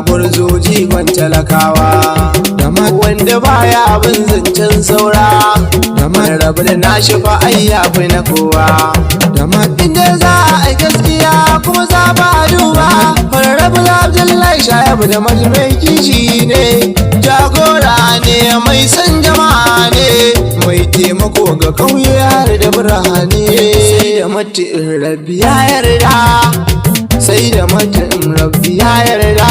gurzo jigon talakawa. Damat wanda baya abin zancen saura, Damat rabu da nashi fa ai yafi na kowa. Damat inda za a gaskiya kuma za ba duba, rabu da Abdullahi Shuaibu da mai kishi ne, jagora ne mai san jama'a ne, mai taimako ga kauye har da birane. Sai da mutum rabbi ya yarda, sai da mutum rabbi ya yarda.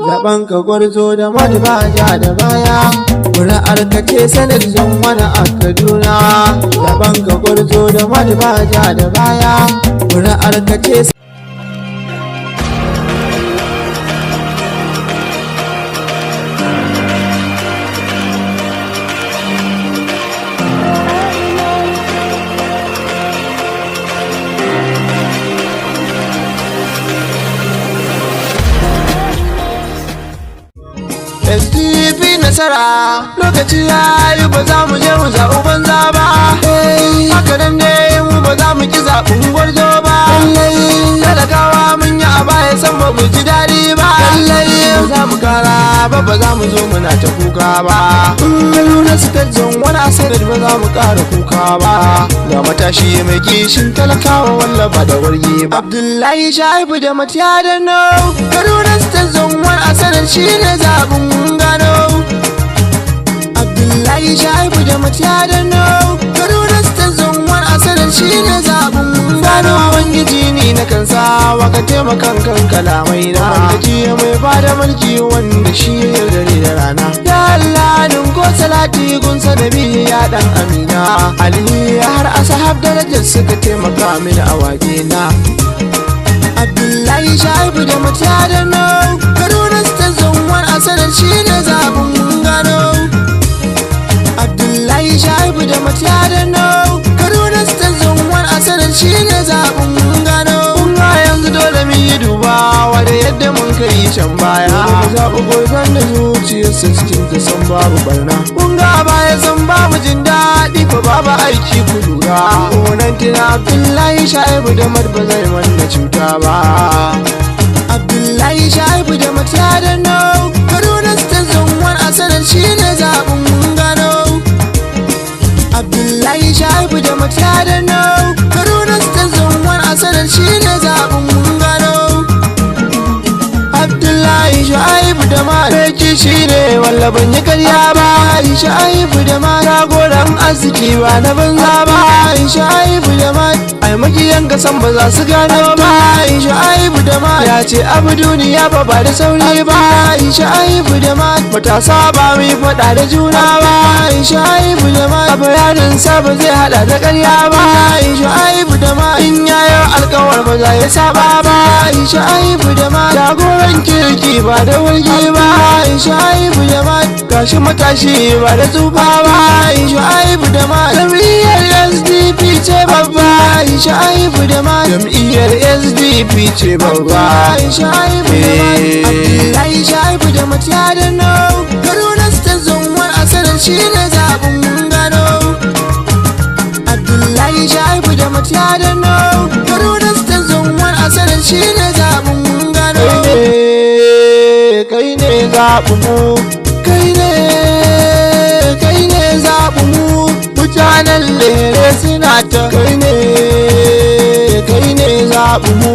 Zaban ka gwarzo da madbaja da baya, ƙuri'ar ka ce sanar zan wani a Kaduna. Zaban ka gwarzo da madbaja da baya, ƙuri'ar ka ce SDP nasara, lokaci ya yi ba za mu je mu zaɓi banza ba. Haka nan ne mu ba za mu ki zaɓin gwarzo ba. Talakawa mun yi a baya san ba mu ji daɗi ba. Ba za mu kara ba za mu zo muna ta kuka ba. Kaduna State Zone wani asarar ba za mu kara kuka ba. Ga matashi mai kishin talakawa wallafa da warge ba. Abdullahi Shuaibu da Matiya da no. Kaduna State Zone wani asarar shi ne zaɓin gano. Abdullahi Shuaibu da Matiya da no. Kaduna State Zone wani asarar shi ne zaɓin gano. Ubangiji ni na kansa waka taimakan kan kalamai na. Ubangiji mai bada mulki wanda shi ya dare da rana. Ya Allah ko salati gunsa nabi ya dan Amina. Ali har ashab darajar suka taimaka mini a wake na. Abdullahi Shuaibu da Matiya da no. Kaduna State Zone wani asarar shi ne zaɓin gano. Abdullahi Shuaibu da Matiya da no. Kaduna State Zone wani asarar shi ne zaɓin gano. Kunga yanzu dole mun yi dubawa da yadda mun kai can baya. Mu zaɓi gwarzon da zuciyarsa cikin ta san babu barna. Kunga baya san babu jin daɗi ko babu aiki ku lura. Wannan tuna Abdullahi Shuaibu da Mat ba zai manna cuta ba. Abdullahi Shuaibu da Matiya da no. Kaduna State Zone wani asarar shi ne zaɓin gano. Abdullahi Shuaibu da Matiya da no. Kaduna State Zone wani asarar shi ne zaɓin gano. Abdullahi Shuaibu da Mat shi ne walla ban yi karya ba. Shuaibu da Mat jagoran arziki ba na banza ba. Shuaibu da Mat ai makiyan kasan ba za su gano ba. Shuaibu da Mat ya ce abu duniya ba da sauri ba. Shuaibu da Mat matasa ba mai faɗa da juna ba. Shuaibu da Mat bayanin sa ba zai hada da ƙarya ba. Shuaibu da Mat in yayo alƙawar ba za ya saba ba. Shuaibu da Mat jagoran kirki ba da wurgi ba. Shuaibu da Mat gashi matashi ba da tsufa ba. Shuaibu da Mat jam'iyyar SDP ce babba. Shuaibu da Mat jam'iyyar SDP ce babba. Shuaibu da Mat Abdullahi Shuaibu da Matiya da no. Kaduna State Zone wani asarar shi ne zaɓin gano. Abdullahi Shuaibu da Matiya da no. Kaduna State Zone wani asarar shi ne zaɓin gano. Kai ne zaɓin mu. Kai ne zaɓin mu. Mutanen lere suna ta kai ne zaɓin mu.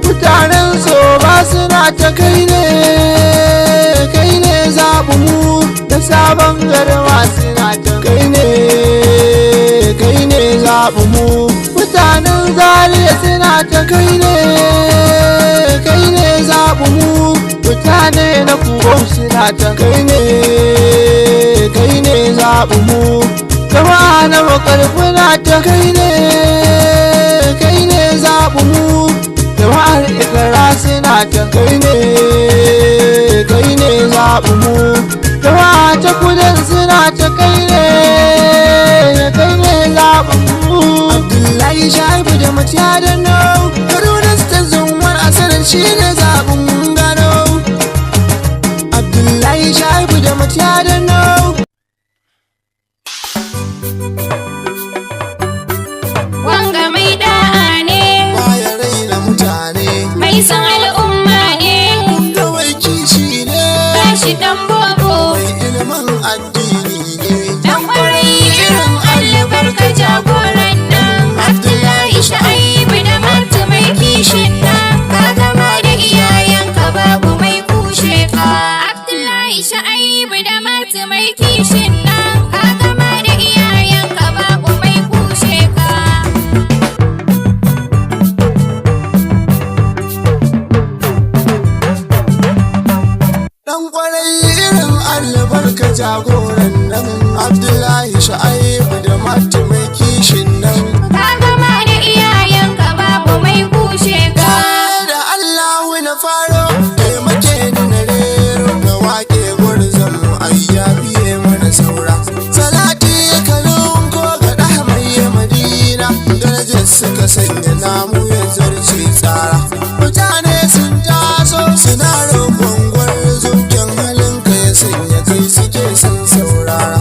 Mutanen soba suna ta kai ne zaɓin mu. Da sabon garma suna ta kai ne zaɓin mu. Mutanen Zaria suna ta kai ne zaɓin mu. Mutane na Kubo suna ta kai ne zaɓin mu. Jama'a na Makarfuna ta kai ne zaɓin mu. Jama'ar Ikara suna ta kai ne zaɓin mu. Jama'a ta Kudan suna ta kai ne zaɓin mu. Abdullahi Shuaibu da Matiya da no. Kaduna State Zone wani asarar shi ne zaɓin gano. Abdullahi Shuaibu da Matiya da no. Wanga mai da'a ne, Baya raina mutane, mai san al'umma ne. ga mai jagoran addini ne. Dan kwarai irin albarka jagoran nan, Abdullahi Shu'aibu da Mata mai kishin nan, ka gama da iyayenka babu mai kushe ka. Abdullahi Shu'aibu da Mata mai kishin nan, ka gama da iyayenka babu mai kushe ka. Dan kwarai irin albarka jagoran nan, Abdullahi Shu'aibu da Mata mai kishin nan, Ka gama da iyayenka babu mai kushe ka. da Allahu na faro taimake ni na rero na wake gurzon ayya biye mana saura. Salati kalun ko ga ɗa mai Madina, darajar suka sanya namu ya zarce tsara. Mutane sun taso suna roƙon gwarzo, kyan halinka ya sanya kai suke son saurara.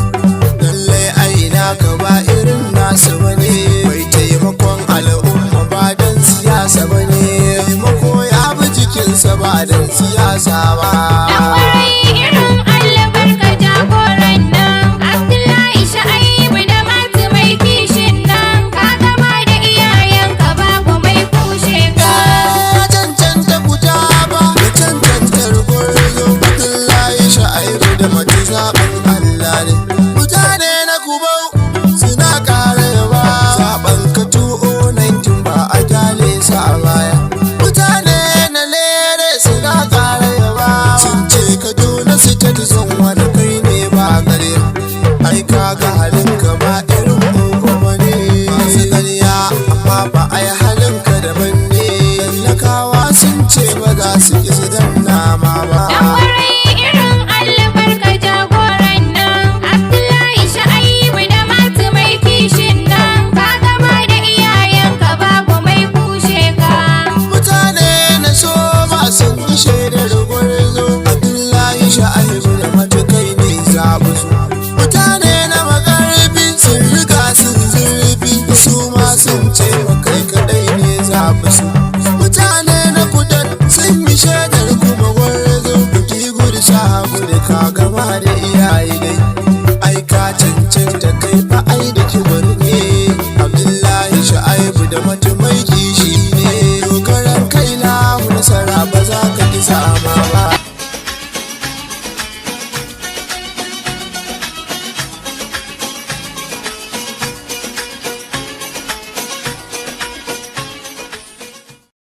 Lallai aina ka ba irin nasu bane, mai taimakon al'umma ba dan siyasa bane, taimako ya bi jikinsa ba dan siyasa ba. Dan kwarai irin albarka jagoran nan, Abdullahi Shu'aibu da Mata mai kishin nan, ka gama da iyayenka babu mai kushe ka. Cancanta kuta ba da cancantar gwarzo, Abdullahi Shu'aibu da Mata zaɓen Allah ne. Mutane na kubau suna ƙara yaba, zaɓen ka 2019 ba a kyale sa a baya. Mutane na lere suna ƙara yaba, sun ce Kaduna State zon wani kai ne ba gare. Ai kaga halinka ba irin ƙoƙo ba ne, masu ƙarya amma ba a yi halinka daban ne. Talakawa sun ce ba za su ƙi su danna ma ba. Dan kwarai irin albarka jagoran nan, Abdullahi Shu'aibu da Mata mai kishin nan, ka gama da iyayenka babu mai kushe ka. Mutane na so ba sun yi shaidar gwarzo, Abdullahi Shu'aibu da Mata kai ne zaɓu su. Mutane na magharibi sun riga sun zurfi, su ma sun ce wa kai kaɗai ne zaɓu su. Mutane na kudan sun yi shaidar kuma gwarzo, buki gudu sha gudu ka gama da iyaye dai. Ai ka cancanta kai fa ai da kibar ne, Abdullahi Shu'aibu da Mata mai